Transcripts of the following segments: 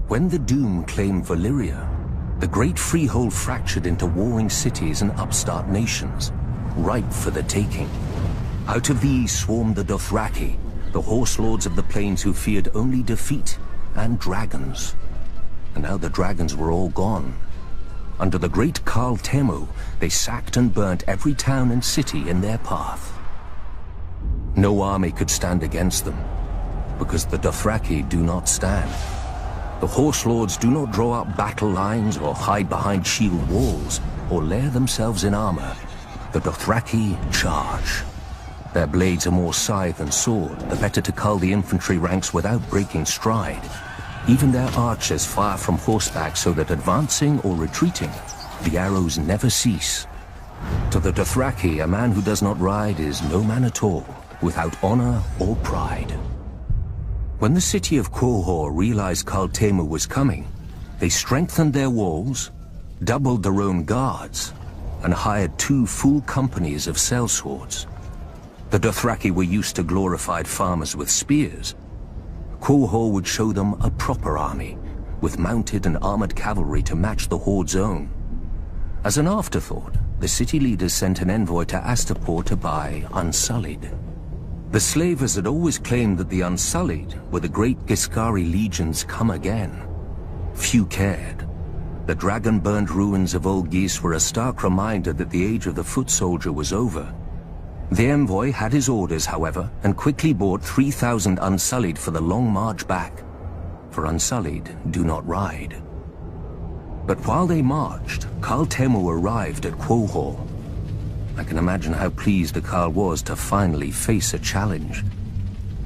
When the Doom claimed Valyria, the great freehold fractured into warring cities and upstart nations, ripe for the taking. Out of these swarmed the Dothraki, the horse lords of the plains who feared only defeat and dragons. And now the dragons were all gone. Under the great Khal Temu, they sacked and burnt every town and city in their path. No army could stand against them, because the Dothraki do not stand. The horse lords do not draw up battle lines or hide behind shield walls or lair themselves in armor. The Dothraki charge. Their blades are more scythe than sword, the better to cull the infantry ranks without breaking stride. Even their archers fire from horseback so that advancing or retreating, the arrows never cease. To the Dothraki, a man who does not ride is no man at all, without honor or pride. When the city of Quohor realized Khal Temu was coming, they strengthened their walls, doubled their own guards, and hired 2 full companies of sellswords. The Dothraki were used to glorified farmers with spears. Quohor would show them a proper army, with mounted and armored cavalry to match the Horde's own. As an afterthought, the city leaders sent an envoy to Astapor to buy Unsullied. The slavers had always claimed that the Unsullied were the great Giscari legions come again. Few cared. The dragon-burned ruins of Old Gis were a stark reminder that the age of the foot soldier was over. The envoy had his orders, however, and quickly bought 3,000 Unsullied for the long march back. For Unsullied do not ride. But while they marched, Khal Temu arrived at Quohor. I can imagine how pleased the Khal was to finally face a challenge.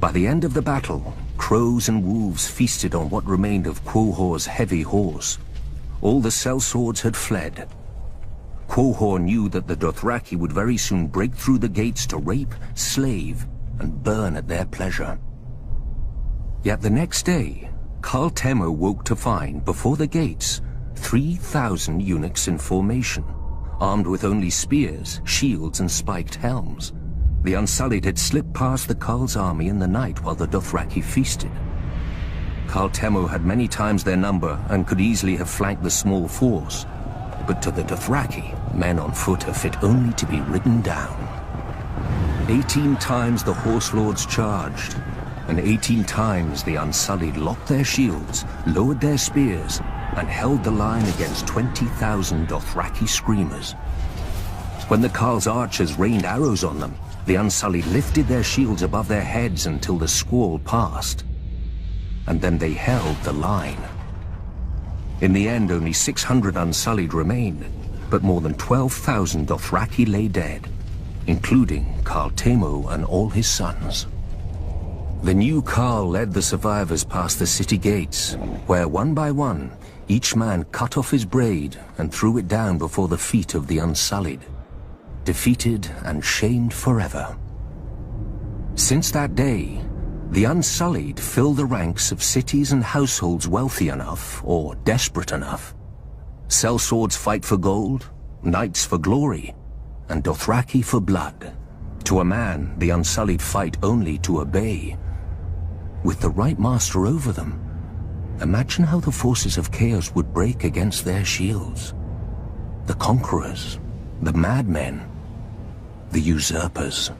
By the end of the battle, crows and wolves feasted on what remained of Quohor's heavy horse. All the sellswords had fled. Quohor knew that the Dothraki would very soon break through the gates to rape, slave, and burn at their pleasure. Yet the next day, Khal Temu woke to find, before the gates, 3,000 eunuchs in formation, armed with only spears, shields, and spiked helms. The Unsullied had slipped past the Khal's army in the night while the Dothraki feasted. Khal Temu had many times their number and could easily have flanked the small force. But to the Dothraki, men on foot are fit only to be ridden down. 18 times the horse lords charged, and 18 times the Unsullied locked their shields, lowered their spears, and held the line against 20,000 Dothraki screamers. When the Khal's archers rained arrows on them, the Unsullied lifted their shields above their heads until the squall passed. And then they held the line. In the end, only 600 Unsullied remained, but more than 12,000 Dothraki lay dead, including Khal Temu and all his sons. The new Khal led the survivors past the city gates, where one by one, each man cut off his braid and threw it down before the feet of the Unsullied, defeated and shamed forever. Since that day, the Unsullied fill the ranks of cities and households wealthy enough or desperate enough. Sellswords fight for gold, knights for glory, and Dothraki for blood. To a man, the Unsullied fight only to obey. With the right master over them, imagine how the forces of chaos would break against their shields. The conquerors, the madmen, the usurpers.